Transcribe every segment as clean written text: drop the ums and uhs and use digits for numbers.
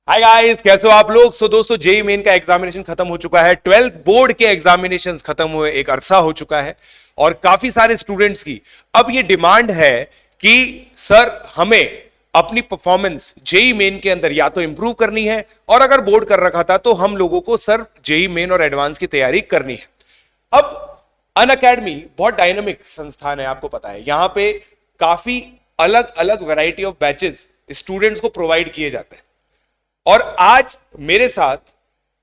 Hi guys, कैसे हो आप लोग। दोस्तों, जेई मेन का एग्जामिनेशन खत्म हो चुका है। 12th बोर्ड के एग्जामिनेशंस खत्म हुए एक अरसा हो चुका है और काफी सारे स्टूडेंट्स की अब ये डिमांड है कि सर हमें अपनी परफॉर्मेंस जेई मेन के अंदर या तो इंप्रूव करनी है, और अगर बोर्ड कर रखा था तो हम लोगों को सर जेई मेन और एडवांस की तैयारी करनी है। अब अनअकैडमी बहुत डायनामिक संस्थान है, आपको पता है। यहां पे काफी अलग अलग वैरायटी ऑफ बैचेस स्टूडेंट्स को प्रोवाइड किए जाते हैं। और आज मेरे साथ,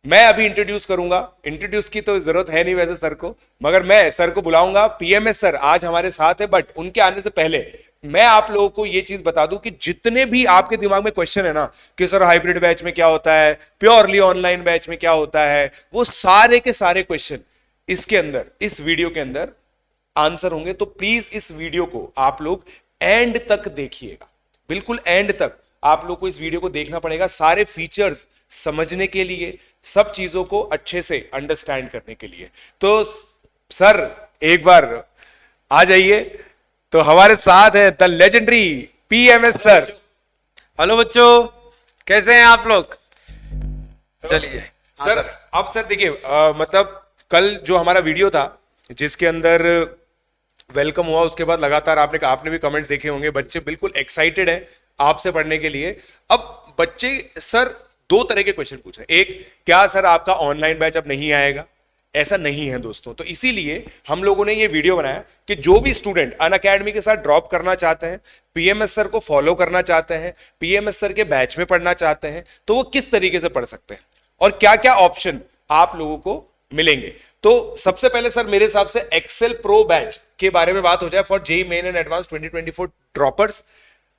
मैं अभी इंट्रोड्यूस करूंगा, इंट्रोड्यूस की तो जरूरत है नहीं वैसे सर को, मगर मैं सर को बुलाऊंगा। पीएमएस सर आज हमारे साथ है, बट उनके आने से पहले मैं आप लोगों को यह चीज बता दूं कि जितने भी आपके दिमाग में क्वेश्चन है ना कि सर हाइब्रिड बैच में क्या होता है, प्योरली ऑनलाइन बैच में क्या होता है, वो सारे के सारे क्वेश्चन इसके अंदर, इस वीडियो के अंदर आंसर होंगे। तो प्लीज इस वीडियो को आप लोग एंड तक देखिएगा, बिल्कुल एंड तक आप लोग को इस वीडियो को देखना पड़ेगा, सारे फीचर्स समझने के लिए, सब चीजों को अच्छे से अंडरस्टैंड करने के लिए। तो सर एक बार आ जाइए। तो हमारे साथ है the legendary PMS sir. Hello बच्चों, कैसे हैं आप लोग। चलिए सर, अब सर देखिए, मतलब कल जो हमारा वीडियो था जिसके अंदर वेलकम हुआ, उसके बाद लगातार आपने भी कमेंट्स देखे होंगे, बच्चे बिल्कुल एक्साइटेड है आपसे पढ़ने के लिए। अब बच्चे सर दो तरह के क्वेश्चन पूछ रहे हैं। एक, क्या सर आपका ऑनलाइन बैच अब नहीं आएगा। ऐसा नहीं है दोस्तों। तो इसीलिए हम लोगों ने ये वीडियो बनाया कि जो भी स्टूडेंट अनअकैडमी के साथ ड्रॉप करना चाहते हैं, पीएमएस सर को फॉलो करना चाहते हैं, पीएमएस सर के बैच में पढ़ना चाहते हैं, तो वो किस तरीके से पढ़ सकते हैं और क्या क्या ऑप्शन आप लोगों को मिलेंगे। तो सबसे पहले सर मेरे हिसाब से एक्सेल प्रो बैच के बारे में बात हो जाए for JEE main and advance 2024 droppers.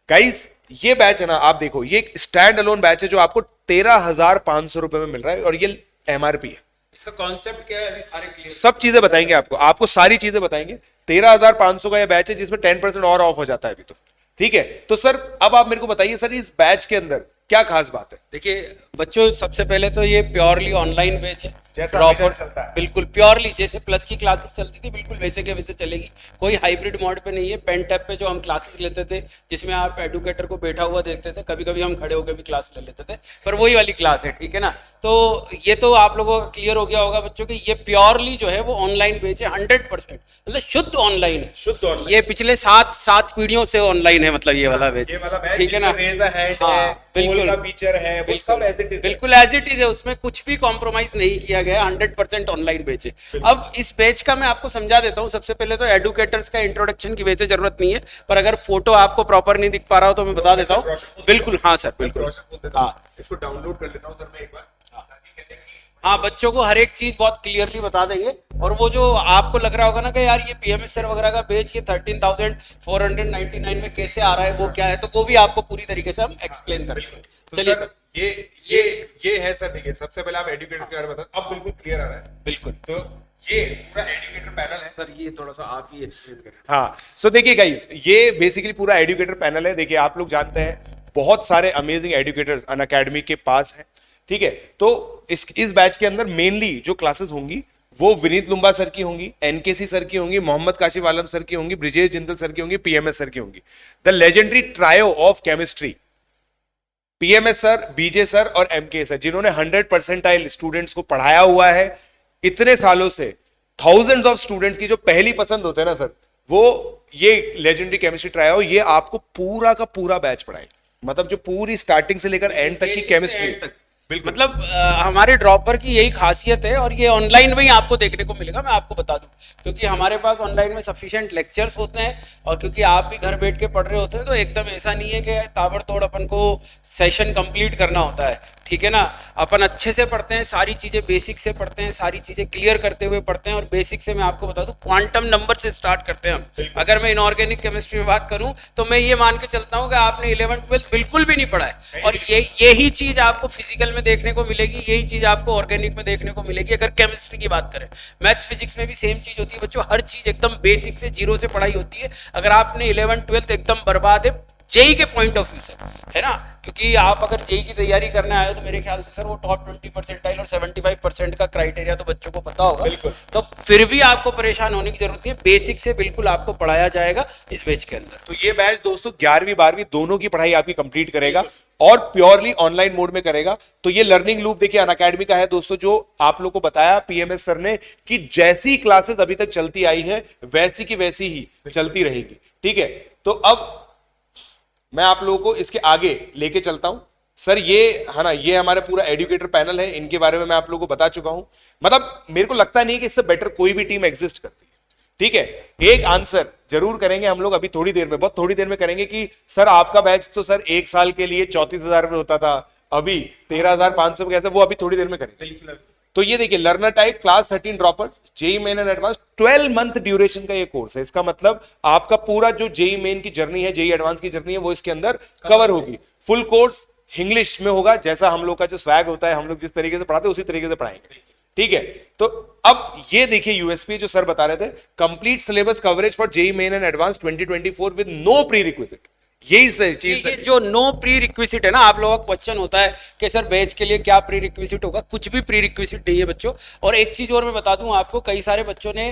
Guys, ये बैच है ना, आप देखो, ये एक स्टैंड अलोन बैच है जो आपको 13,500 रुपए में मिल रहा है और ये एमआरपी है। इसका कॉन्सेप्ट क्या है, अभी सारे क्लियर। सब चीजें बताएंगे आपको सारी चीजें बताएंगे। 13,500 का ये बैच है जिसमें 10% और ऑफ हो जाता है अभी तो। ठीक है, तो सर अब आप मेरे को बताइए सर, इस बैच के अंदर क्या खास बात है। देखिए बच्चों, सबसे पहले तो ये प्योरली ऑनलाइन बैच है, जैसा प्रॉपर चलता है, बिल्कुल प्योरली जैसे प्लस की क्लासेस चलती थी बिल्कुल वैसे के वैसे चलेगी। कोई हाइब्रिड मोड पे नहीं है। पेन टैप पे जो हम क्लासेस लेते थे जिसमें आप एडुकेटर को बैठा हुआ देखते थे, कभी कभी हम खड़े होकर भी क्लास ले लेते थे, पर वही वाली क्लास है। ठीक है ना। तो ये तो आप लोगों का क्लियर हो गया होगा बच्चों कि ये प्योरली जो है वो ऑनलाइन बैच है, 100%, मतलब शुद्ध ऑनलाइन है। शुद्ध ऑनलाइन। ये पिछले सात पीढ़ियों से ऑनलाइन है, मतलब ये वाला बैच। ठीक है ना। बिल्कुल फीचर है, वो सब एज इट इज, बिल्कुल एज इट इज है, उसमें कुछ भी कॉम्प्रोमाइज नहीं किया गया, 100% ऑनलाइन बैच है। अब इस बैच का मैं आपको समझा देता हूं। सबसे पहले तो एडुकेटर्स का इंट्रोडक्शन की वैसे जरूरत नहीं है, पर अगर फोटो आपको प्रॉपर नहीं दिख पा रहा हो तो मैं बता देता हूँ। बिल्कुल, हाँ सर, बिल्कुल। हाँ, इसको डाउनलोड कर लेता हूँ सर मैं एक बार। हाँ, बच्चों को हर एक चीज बहुत क्लियरली बता देंगे। और वो जो आपको लग रहा होगा ना कि यार ये पीएमएस सर वगैरह का बैच ये 13,499 में कैसे आ रहा है, वो क्या है, तो वो भी आपको पूरी तरीके से हम एक्सप्लेन करेंगे। चलिए सर, ये है सर। देखिए, सबसे पहले आप एजुकेटर्स के बारे में बताओ, अब बिल्कुल क्लियर आ रहा है। बिल्कुल। तो ये पूरा एजुकेटर पैनल है सर, ये थोड़ा सा आप ही एक्सप्लेन करें। हाँ, सो देखिए गाइस, ये बेसिकली पूरा एजुकेटर पैनल है। देखिए, आप लोग जानते हैं बहुत सारे अमेजिंग एजुकेटर्स अनअकैडमी के पास हैं। ठीक है, तो इस बैच के अंदर मेनली जो क्लासेस होंगी वो विनीत लुम्बा सर की होंगी, एनकेसी सर की होंगी, मोहम्मद काशिफ आलम सर की होंगी, ब्रिजेश जिंदल सर की होंगी, पीएमएस सर की होंगी। The legendary trio of chemistry, PMS sir, BJ sir और एमके सर, जिन्होंने 100% स्टूडेंट्स को पढ़ाया हुआ है इतने सालों से। थाउजेंड्स ऑफ स्टूडेंट्स की जो पहली पसंद होते हैं ना सर, वो ये लेजेंडरी केमिस्ट्री ट्रायो, ये आपको पूरा का पूरा बैच पढ़ाएंगे। मतलब जो पूरी स्टार्टिंग से लेकर एंड तक की केमिस्ट्री, बिल्कुल। मतलब हमारे ड्रॉपर की यही खासियत है, और ये ऑनलाइन में ही आपको देखने को मिलेगा। मैं आपको बता दूं, क्योंकि हमारे पास ऑनलाइन में सफिशिएंट लेक्चर्स होते हैं, और क्योंकि आप भी घर बैठ के पढ़ रहे होते हैं, तो एकदम ऐसा नहीं है कि ताबड़तोड़ अपन को सेशन कंप्लीट करना होता है। ठीक है ना। अपन अच्छे से पढ़ते हैं, सारी चीजें बेसिक से पढ़ते हैं, सारी चीजें क्लियर करते हुए पढ़ते हैं। और बेसिक से मैं आपको बता दूं, क्वांटम नंबर से स्टार्ट करते हैं हम। अगर मैं इनऑर्गेनिक केमिस्ट्री में बात करूं तो मैं ये मान के चलता हूं कि आपने 11th-12th बिल्कुल भी नहीं पढ़ा है, और यही चीज आपको फिजिकल में देखने को मिलेगी, यही चीज आपको ऑर्गेनिक में देखने को मिलेगी। अगर केमिस्ट्री की बात करें, मैथ्स फिजिक्स में भी सेम चीज होती है बच्चों। हर चीज एकदम बेसिक से, जीरो से पढ़ाई होती है। अगर आपने 11th-12th एकदम बर्बाद है, जेई के पॉइंट ऑफ व्यू से, है ना, क्योंकि आप अगर जेई की तैयारी करने आए हो तो मेरे ख्याल से सर वो टॉप 20% और 75% का क्राइटेरिया तो बच्चों को पता होगा, तो फिर भी आपको परेशान होने की जरूरत नहीं है, बेसिक से बिल्कुल आपको पढ़ाया जाएगा इस बैच के अंदर। तो ये बैच दोस्तों 11वीं 12वीं दोनों की पढ़ाई आपकी कंप्लीट करेगा और प्योरली ऑनलाइन मोड में करेगा। तो ये लर्निंग लूप देखिए अनअकैडमी का है दोस्तों, जो आप लोग को बताया पीएमएस सर ने कि जैसी क्लासेस अभी तक चलती आई है वैसी की वैसी ही चलती रहेगी, ठीक है। तो अब मैं आप लोगों को इसके आगे लेके चलता हूं। सर ये है ना, ये हमारा पूरा एजुकेटर पैनल है, इनके बारे में मैं आप लोगों को बता चुका हूं। मतलब मेरे को लगता नहीं कि इससे बेटर कोई भी टीम एग्जिस्ट करती है, ठीक है। एक आंसर जरूर करेंगे हम लोग अभी थोड़ी देर में, बहुत थोड़ी देर में करेंगे कि सर आपका बैच तो सर एक साल के लिए 34,000 में होता था, अभी 13,500 में कैसे, वो अभी थोड़ी देर में करेंगे। तो ये देखिए learner type class 13 droppers JEE Main and advance 12 month duration का ये कोर्स है। इसका मतलब आपका पूरा जो जेई मेन की जर्नी है, जेई एडवांस की जर्नी है, वो इसके अंदर कवर होगी। फुल कोर्स इंग्लिश में होगा, जैसा हम लोग का जो स्वैग होता है, हम लोग जिस तरीके से पढ़ाते हैं उसी तरीके से पढ़ाएंगे, ठीक है। तो अब ये देखिए यूएसपी जो सर बता रहे थे, complete syllabus coverage for JEE Main and advance 2024 with no prerequisite. यही सर चीज ये जो नो प्री रिक्विजिट है ना, आप लोगों का क्वेश्चन होता है कि सर बैच के लिए क्या प्री रिक्विजिट होगा, कुछ भी प्री रिक्विजिट नहीं है बच्चों। और एक चीज और मैं बता दूं आपको, कई सारे बच्चों ने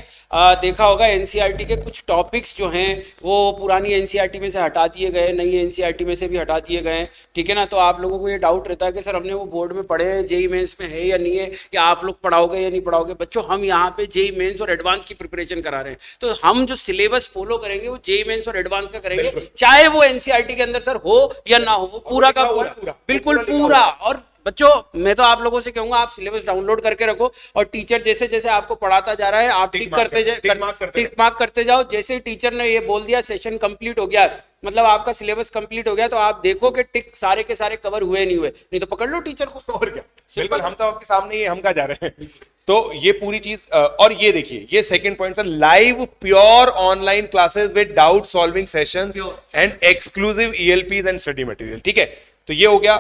देखा होगा एनसीईआरटी के कुछ टॉपिक्स जो हैं वो पुरानी एनसीईआरटी में से हटा दिए गए, नई एनसीईआरटी में से भी हटा दिए गए, ठीक है ना। तो आप लोगों को ये डाउट रहता है कि सर हमने वो बोर्ड में पढ़े हैं, जेई मेंस में है या नहीं है, या आप लोग पढ़ाओगे या नहीं पढ़ाओगे। बच्चों हम यहाँ पे जेई मेंस और एडवांस की प्रिपरेशन करा रहे हैं, तो हम जो सिलेबस फॉलो करेंगे वो जेई मेंस और एडवांस का करेंगे, चाहे वो एनसीईआरटी के अंदर सर हो या ना हो, वो पूरा का पूरा बिल्कुल पूरा। और बच्चों मैं तो आप लोगों से कहूंगा आप सिलेबस डाउनलोड करके रखो, और टीचर जैसे जैसे आपको पढ़ाता जा रहा है आप टिक मार्क करते जाओ। जैसे ही टीचर ने ये बोल दिया सेशन कंप्लीट हो गया, मतलब आपका सिलेबस कंप्लीट हो गया, तो आप देखो कि टिक सारे के सारे कवर हुए नहीं हुए, नहीं तो पकड़ लो टीचर को। और क्या, बिल्कुल हम तो आपके सामने ही हम कहा जा रहे हैं। तो ये पूरी चीज, और ये देखिए ये second point sir, live pure online classes with doubt solving sessions and exclusive ELPs and study material, ठीक है। तो ये हो गया।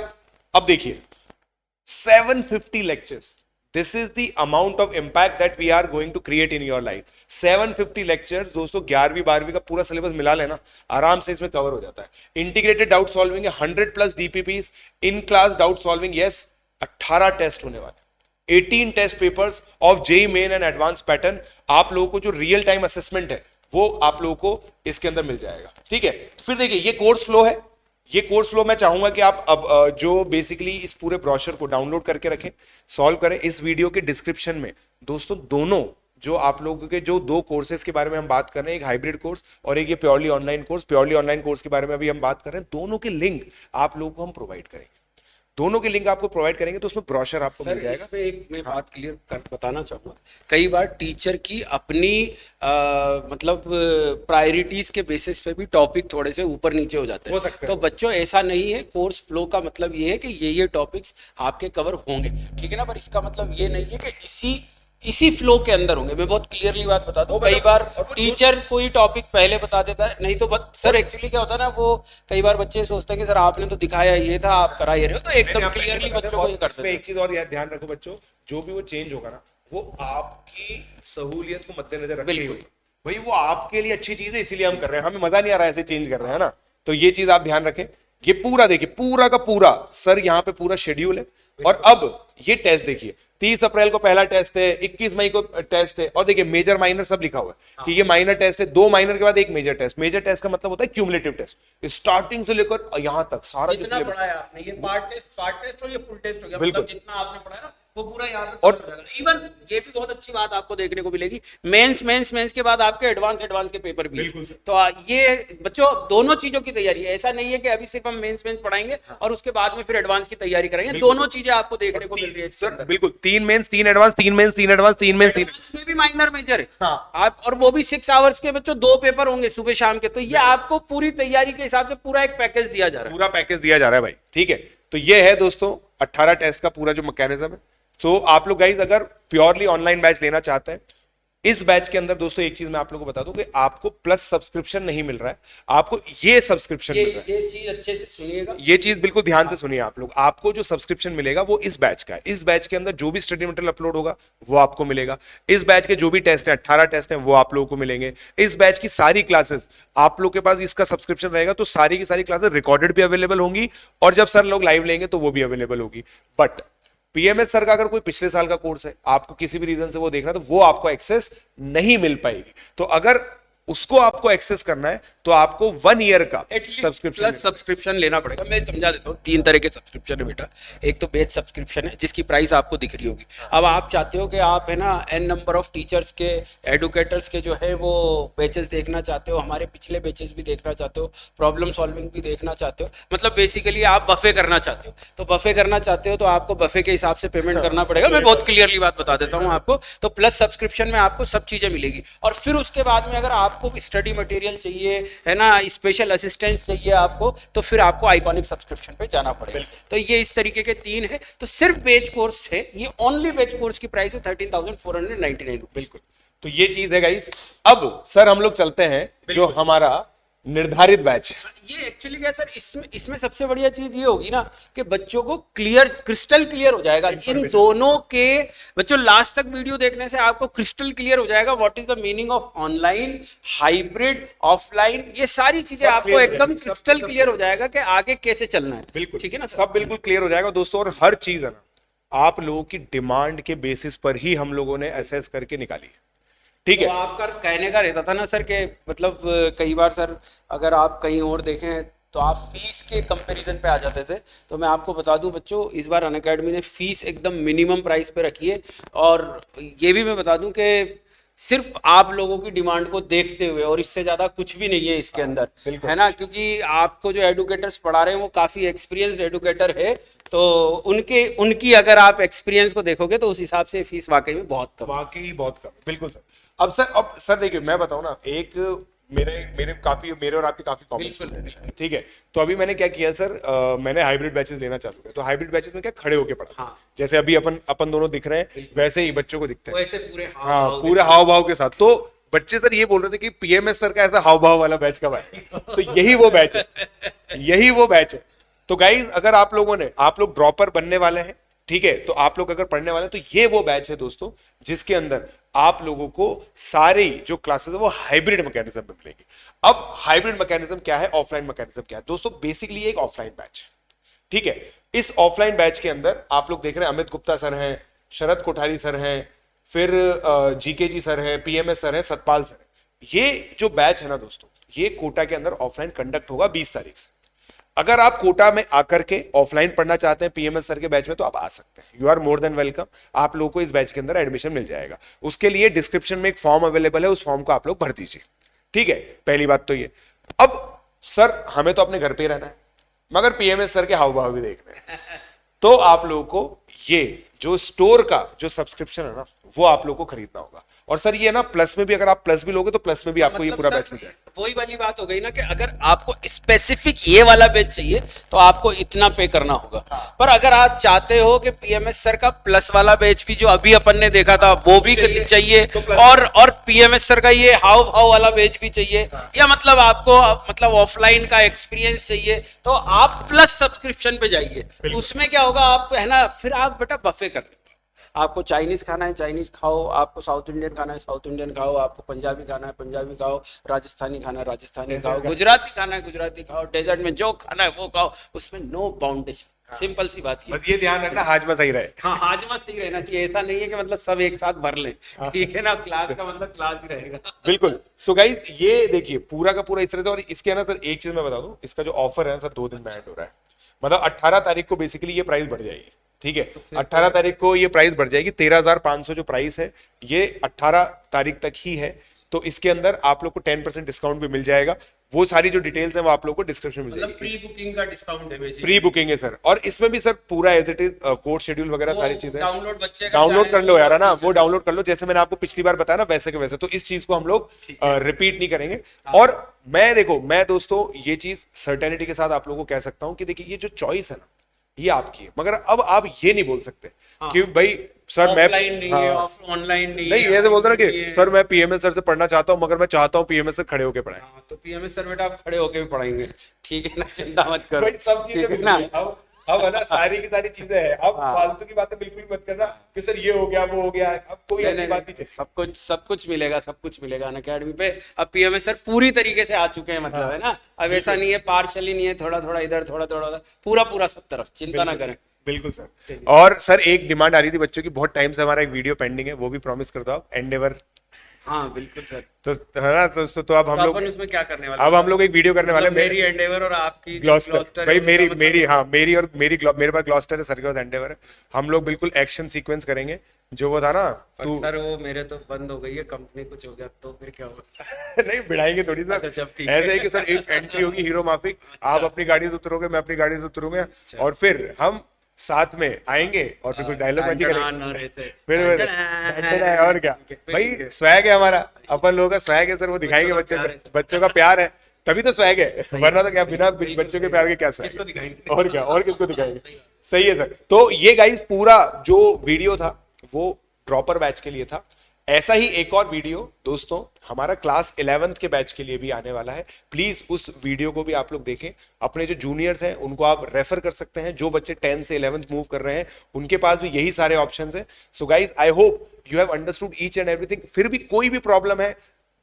अब देखिए 750 lectures, this is the amount of impact that we are going to create in your life. 750 lectures दोस्तों, 11वीं 12वीं का पूरा सिलेबस मिला लेना, आराम से इसमें कवर हो जाता है। इंटीग्रेटेड डाउट सॉल्विंग है, 100+ DPPs, in class doubt solving, yes 18 test होने वाले, 18 test papers of JEE Main and advance pattern. आप लोगों को जो रियल टाइम असेसमेंट है वो आप लोगों को इसके अंदर मिल जाएगा, ठीक है। फिर देखिए ये कोर्स फ्लो है, ये कोर्स फ्लो मैं चाहूंगा कि आप अब जो बेसिकली इस पूरे ब्रोशर को डाउनलोड करके रखें, सॉल्व करें। इस वीडियो के डिस्क्रिप्शन में दोस्तों दोनों जो आप लोगों के जो दो कोर्सेज के बारे में हम बात कर रहे हैं, एक हाइब्रिड कोर्स और एक ये purely online course, purely online course के बारे में अभी हम बात कर रहे हैं, दोनों के लिंक आप लोगों को हम प्रोवाइड करेंगे, दोनों के लिंक आपको प्रोवाइड करेंगे, तो उसमें ब्रोशर आपको मिल जाएगा। इसमें एक मैं बात क्लियर कर बताना चाहूंगा, कई बार टीचर की अपनी मतलब प्रायोरिटीज के बेसिस पे भी टॉपिक थोड़े से ऊपर नीचे हो जाते हैं, तो बच्चों ऐसा नहीं है। कोर्स फ्लो का मतलब ये है कि ये टॉपिक्स आपके कवर होंगे, ठीक है ना, पर इसका मतलब ये नहीं है कि इसी फ्लो के अंदर होंगे। मैं बहुत क्लियरली बात बता दूं, कई बार टीचर कोई टॉपिक पहले बता देता है, नहीं तो सर एक्चुअली क्या होता है ना, वो कई बार बच्चे सोचते हैं कि सर आपने तो दिखाया ये था, आप करा ये रहे हो, तो एकदम क्लियरली बच्चों को ये कर सकते हैं। एक चीज और ध्यान रखो बच्चों, जो भी वो चेंज होगा ना, वो आपकी सहूलियत को मद्देनजर रखते हुए, भाई वो आपके लिए अच्छी चीज है इसीलिए हम कर रहे हैं, हमें मजा नहीं आ रहा है ऐसे चेंज कर रहे हैं ना, तो ये चीज आप ध्यान रखें। ये पूरा देखिए, पूरा का पूरा सर यहाँ पे पूरा शेड्यूल है। और अब ये टेस्ट देखिए, 30 अप्रैल को पहला टेस्ट है, 21 मई को टेस्ट है, और देखिए मेजर माइनर सब लिखा हुआ है कि ये माइनर टेस्ट है, 2 माइनर के बाद एक मेजर टेस्ट। मेजर टेस्ट का मतलब होता है क्यूमुलेटिव टेस्ट, स्टार्टिंग से लेकर यहां तक सारा जो जितना पढ़ा है आपने, ये पार्ट टेस्ट और ये फुल टेस्ट हो गया, बिल्कुल जितना आपने पढ़ा है ना वो पूरा यहाँ पे और इवन ये भी बहुत अच्छी बात आपको देखने को मिलेगी, मेंस के बाद आपके एडवांस के पेपर भी, तो ये बच्चों दोनों चीजों की तैयारी है। ऐसा नहीं है कि अभी सिर्फ हम मेंस पढ़ाएंगे और उसके बाद में फिर एडवांस की तैयारी करेंगे, दोनों चीजें आपको देखने को मिल रही है सर। बिल्कुल 3 mains 3 advance, 3 mains 3 advance, 3 mains 3 में भी माइनर मेजर है आप, और वो भी 6 आवर्स के बच्चों 2 पेपर होंगे सुबह शाम के, तो ये आपको पूरी तैयारी के हिसाब से पूरा एक पैकेज दिया जा रहा है, पूरा पैकेज दिया जा रहा है भाई, ठीक है। तो ये है दोस्तों 18 टेस्ट का पूरा जो मैकेनिज्म है। तो आप लोग गाइज अगर प्योरली ऑनलाइन बैच लेना चाहते हैं, इस बैच के अंदर दोस्तों एक चीज मैं आप लोगों को बता दूं कि आपको प्लस सब्सक्रिप्शन नहीं मिल रहा है, आपको ये सब्सक्रिप्शन मिल रहा है। ये चीज अच्छे से सुनिएगा, ये चीज बिल्कुल ध्यान से सुनिए आप लोग, आपको जो सब्सक्रिप्शन मिलेगा वो इस बैच का है। इस बैच के अंदर जो भी स्टडी मटेरियल अपलोड होगा वो आपको मिलेगा। इस बैच के जो भी टेस्ट है, 18 टेस्ट हैं, वो आप लोगों को मिलेंगे। इस बैच की सारी क्लासेस आप लोग के पास इसका सब्सक्रिप्शन रहेगा तो सारी की सारी क्लासेस रिकॉर्डेड भी अवेलेबल होंगी, और जब सर लोग लाइव लेंगे तो वो भी अवेलेबल होगी। बट पीएमएस सर का अगर कोई पिछले साल का कोर्स है, आपको किसी भी रीजन से वो देखना है, तो वो आपको एक्सेस नहीं मिल पाएगी। तो अगर उसको आपको एक्सेस करना है तो आपको 1 ईयर का सब्सक्रिप्शन प्लस सब्सक्रिप्शन लेना पड़ेगा। मैं समझा देता हूँ, 3 तरह के सब्सक्रिप्शन है बेटा। एक तो बेच सब्सक्रिप्शन है जिसकी प्राइस आपको दिख रही होगी। अब आप चाहते हो कि आप है ना n नंबर ऑफ टीचर्स के, एडुकेटर्स के जो है वो बैचेस देखना चाहते हो, हमारे पिछले बैचेस भी देखना चाहते हो, प्रॉब्लम सॉल्विंग भी देखना चाहते हो, मतलब बेसिकली आप बफे करना चाहते हो। तो बफे करना चाहते हो तो आपको बफे के हिसाब से पेमेंट करना पड़ेगा। मैं बहुत क्लियरली बात बता देता हूँ आपको। तो प्लस सब्सक्रिप्शन में आपको सब चीजें मिलेगी, और फिर उसके बाद में अगर आपको स्टडी मटेरियल चाहिए, है ना, स्पेशल असिस्टेंस चाहिए आपको, तो फिर आपको आइकॉनिक सब्सक्रिप्शन पे जाना पड़ेगा। तो ये इस तरीके के 3 है। तो सिर्फ बेच कोर्स है, ये ओनली बेच कोर्स की प्राइस है 13,499 रुपीज। बिल्कुल, तो ये चीज है गाइस। अब सर हम लोग चलते हैं जो हमारा निर्धारित बैच है। ये एक्चुअली क्या सर, इसमें सबसे बढ़िया चीज ये होगी ना कि बच्चों को क्लियर, क्रिस्टल क्लियर हो जाएगा इन दोनों के। बच्चों लास्ट तक वीडियो देखने से आपको क्रिस्टल क्लियर हो जाएगा what is the meaning of online, hybrid, offline. ये सारी चीजें आपको एकदम क्रिस्टल क्लियर हो जाएगा कि आगे कैसे चलना है। बिल्कुल, ठीक है ना, सब बिल्कुल क्लियर हो जाएगा दोस्तों। और हर चीज है ना आप लोगों की डिमांड के बेसिस पर ही हम लोगों ने असेस करके निकाली है। ठीक तो है, आपका कहने का रहता था ना सर कि मतलब कई बार सर अगर आप कहीं और देखें तो आप फीस के कंपैरिजन पे आ जाते थे। तो मैं आपको बता दूं बच्चों, इस बार अनअकैडमी ने फीस एकदम मिनिमम प्राइस पे रखी है। और ये भी मैं बता दूं कि सिर्फ आप लोगों की डिमांड को देखते हुए, और इससे ज्यादा कुछ भी नहीं है इसके अंदर, है ना, क्योंकि आपको जो एडुकेटर्स पढ़ा रहे हैं वो काफी एक्सपीरियंस्ड एडुकेटर है। तो उनकी अगर आप एक्सपीरियंस को देखोगे तो उस हिसाब से फीस वाकई में बहुत कम, वाकई बहुत कम। बिल्कुल सर। अब सर देखिए मैं बताऊं ना, एक मेरे और आपके काफी कॉमन, ठीक है। तो अभी मैंने क्या किया सर, मैंने हाइब्रिड बैचेस लेना चालू किया। तो हाइब्रिड बैचेस में क्या खड़े होके पढ़ा, हाँ। जैसे अभी अपन दोनों दिख रहे हैं वैसे ही बच्चों को दिखते हैं, वैसे पूरे हाँ पूरे हाव भाव के साथ। तो बच्चे सर ये बोल रहे थे कि पीएमएस सर का ऐसा हाव भाव वाला बैच कब आएगा, तो यही वो बैच है, यही वो बैच है। तो गाइज अगर आप लोग ड्रॉपर बनने वाले हैं, ठीक है, तो आप लोग अगर पढ़ने वाले हैं तो ये वो बैच है दोस्तों जिसके अंदर आप लोगों को सारी जो क्लासेस है वो हाइब्रिड मैकेनिज्म में मिलेगी। अब हाइब्रिड मैकेनिज्म क्या है, ऑफलाइन मैकेनिज्म क्या है दोस्तों, बेसिकली एक ऑफलाइन बैच है, ठीक है। इस ऑफलाइन बैच के अंदर आप लोग देख रहे हैं अमित गुप्ता सर हैं, शरद कोठारी सर हैं, फिर जीके जी सर हैं, पीएमएस सर हैं, सतपाल सर हैं। ये जो बैच है ना दोस्तों, ये कोटा के अंदर ऑफलाइन कंडक्ट होगा 20 तारीख से। अगर आप कोटा में आकर के ऑफलाइन पढ़ना चाहते हैं पीएमएस सर के बैच में तो आप आ सकते हैं, you are more than welcome. आप लोगों को इस बैच के अंदर एडमिशन मिल जाएगा। उसके लिए डिस्क्रिप्शन में एक फॉर्म अवेलेबल है, उस फॉर्म को आप लोग भर दीजिए, ठीक है। पहली बात तो ये। अब सर हमें तो अपने घर पे रहना है, मगर पीएमएस सर के हाव भाव भी देखने हैं, तो आप लोगों को ये जो स्टोर का जो सब्सक्रिप्शन है ना वो आप लोगों को खरीदना होगा। और सर ये ना प्लस में भी, अगर आप प्लस भी लोगे तो प्लस में भी आपको ये पूरा बैच मिल जाएगा। वही वाली बात हो गई ना कि अगर आपको स्पेसिफिक ये वाला बैच चाहिए तो आपको इतना पे करना होगा। पर अगर आप चाहते हो कि पीएमएस सर का प्लस वाला बैच भी जो अभी अपन ने देखा था वो भी चाहिए, और पीएमएस सर का ये हाव भाव वाला बैच भी चाहिए, या मतलब आपको मतलब ऑफलाइन का एक्सपीरियंस चाहिए, तो आप प्लस सब्सक्रिप्शन पे जाइए। उसमें क्या होगा, आप है ना, फिर आप बेटा बफे कर, आपको चाइनीज खाना है चाइनीज खाओ, आपको साउथ इंडियन खाना है साउथ इंडियन खाओ, आपको पंजाबी खाना है पंजाबी खाओ, राजस्थानी खाना है राजस्थानी खाओ, गुजराती खाना है गुजराती खाओ, डेजर्ट में जो खाना है वो खाओ, उसमें नो बाउंडेशन। सिंपल सी बात है, बस ये ध्यान रखना हाजमा सही रहे। हाँ हाजमा सही रहना चाहिए, ऐसा नहीं है कि मतलब सब एक साथ भर लें, ठीक है ना, क्लास का मतलब क्लास ही रहेगा। बिल्कुल। सो गाइस ये देखिए पूरा का पूरा इस तरह से। और इसके ना सर एक चीज मैं बता दूं, इसका जो ऑफर है सर 2 दिन में एंड हो रहा है, मतलब 18 तारीख को बेसिकली ये प्राइस बढ़ जाएगी, ठीक है। 18 तारीख को ये प्राइस बढ़ जाएगी। 13,500 जो प्राइस है ये 18 तारीख तक ही है। तो इसके अंदर आप लोग को 10% डिस्काउंट भी मिल जाएगा। वो सारी जो डिटेल्स हैं वो आप लोग को डिस्क्रिप्शन में मिल जाएगी। प्री बुकिंग का डिस्काउंट है बेसिकली, प्री बुकिंग है सर। और इसमें भी सर पूरा as it is course schedule वगैरह सारी चीजें डाउनलोड बच्चे डाउनलोड कर लो यार, है ना, वो डाउनलोड कर लो जैसे मैंने आपको पिछली बार बताया ना वैसे के वैसे। तो इस चीज को हम लोग रिपीट नहीं करेंगे। और मैं दोस्तों ये चीज सर्टेनिटी के साथ आप लोगों को कह सकता हूं कि देखिए ये जो चॉइस है ना ये आपकी है, मगर अब आप ये नहीं बोल सकते कि भाई सर मैं ऑफलाइन नहीं है, ऑनलाइन नहीं नहीं है, ऐसे बोलते ना नहीं कि है। सर मैं पीएमएस सर से पढ़ना चाहता हूँ मगर मैं चाहता हूँ पीएमएस से खड़े होके पढ़ाएं। हाँ, तो पीएमएस सर बेटा आप खड़े होके भी पढ़ाएंगे, ठीक है ना, चिंता मत करो, भाई सब ठीक चीजें है ना। मिलती हैं। अब है ना सारी की सारी चीजें हैं। अब हाँ। फालतू की बातें बिल्कुल भी मत करना कि सर ये हो गया वो हो गया, अब कोई नहीं, ऐसी नहीं, बात नहीं नहीं, चाहिए। सब कुछ मिलेगा, सब कुछ मिलेगा अनअकैडमी पे। अब पीएमएस सर पूरी तरीके से आ चुके हैं, मतलब है ना, अब ऐसा नहीं है पार्शली नहीं है, थोड़ा थोड़ा इधर थोड़ा थोड़ा उधर, पूरा पूरा सब तरफ, चिंता ना करें। बिल्कुल सर। और सर एक डिमांड आ रही थी बच्चों की, बहुत टाइम से हमारा एक वीडियो पेंडिंग है, वो भी प्रॉमिस कर दो आप, एंडेवर। हाँ बिल्कुल सर। तो है ना, तो अब हम तो लोग अपन उसमें क्या करने वाले अब हम लोग एक वीडियो करने वाले हैं। मेरी एंडेवर और आपकी ग्लॉस्टर भाई, मेरी मतलब मेरी हाँ मेरी और मेरे पास ग्लॉस्टर है, सर के पास एंडेवर है। हम लोग बिल्कुल एक्शन सीक्वेंस करेंगे, जो वो था ना तू सर वो मेरे तो बंद हो गई है कंपनी, कुछ हो गया तो फिर क्या होगा। नहीं भिड़ाएंगे थोड़ी सा। अच्छा, जब ठीक है। ऐसे है कि सर एक एंट्री होगी हीरो माफिक, आप अपनी गाड़ी से उतरोगे, मैं अपनी गाड़ी से उतरूंगा, और फिर हम साथ में आएंगे और फिर कुछ डायलॉग बाजी करेंगे। फिर और क्या भाई, स्वैग है हमारा, अपन लोगों का स्वैग है सर, वो दिखाएंगे बच्चों का प्यार है, तभी तो स्वैग है, वरना तो क्या बिना बच्चों के प्यार के क्या स्वैग किसको है? दिखाएंगे? और क्या, और किसको दिखाएंगे? सही है सर। तो ये गाइस पूरा जो वीडियो था वो ड्रॉपर बैच के लिए था। ऐसा ही एक और वीडियो दोस्तों हमारा क्लास 11th के बैच के लिए भी आने वाला है। प्लीज उस वीडियो को भी आप लोग देखें। अपने जो जूनियर्स हैं उनको आप रेफर कर सकते हैं, जो बच्चे 10 से 11th मूव कर रहे हैं उनके पास भी यही सारे ऑप्शंस हैं। So guys I hope you have understood each and everything. फिर भी कोई भी प्रॉब्लम है,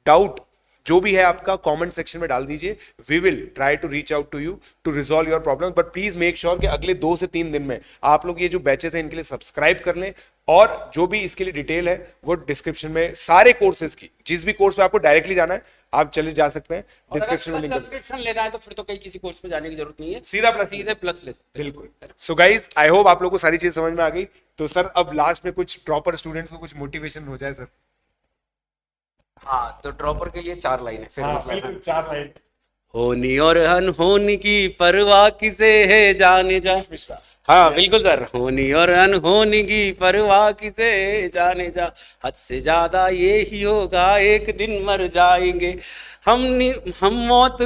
डाउट जो भी है आपका कमेंट सेक्शन में डाल दीजिए। We will try to reach out to you to resolve your problem, but please make sure कि अगले 2 से 3 दिन में आप लोग ये जो बैचेस हैं इनके लिए सब्सक्राइब कर लें, और जो भी इसके लिए डिटेल है वो डिस्क्रिप्शन में सारे कोर्सेज की, जिस भी कोर्स पे आपको डायरेक्टली जाना है आप चले जा सकते हैं, डिस्क्रिप्शन में लिंक है। सब्सक्रिप्शन लेना है तो फिर तो कहीं किसी कोर्स पे जाने की जरूरत नहीं है, सीधा प्लस सीधे प्लस ले सकते हैं। बिल्कुल। सो गाइज आई होप आप लोगों को सारी चीज समझ में आ गई। तो सर अब लास्ट में कुछ प्रॉपर स्टूडेंट्स को कुछ मोटिवेशन हो जाए सर। हाँ, तो ड्रॉपर के लिए 4 लाइनें फिर मतलब बिल्कुल 4 लाइन। होनी और अनहोनी की परवाह किसे है जाने जा। हाँ बिल्कुल सर, होनी और अनहोनी की परवाह किसे है जाने जा, हद से ज्यादा ये ही होगा एक दिन मर जाएंगे हम मौत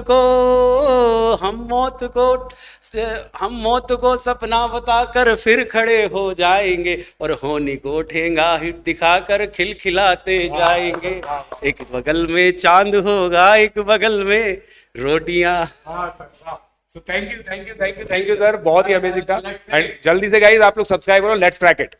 को सपना बताकर फिर खड़े हो जाएंगे, और होनी को ठेंगा हिट दिखाकर खिलखिलाते जाएंगे। एक बगल में चांद होगा, एक बगल में रोटियां। सो थैंक यू सर, बहुत ही अमेजिंग था। एंड जल्दी से गाइस आप लोग सब्सक्राइब करो, लेट्स क्रैक इट।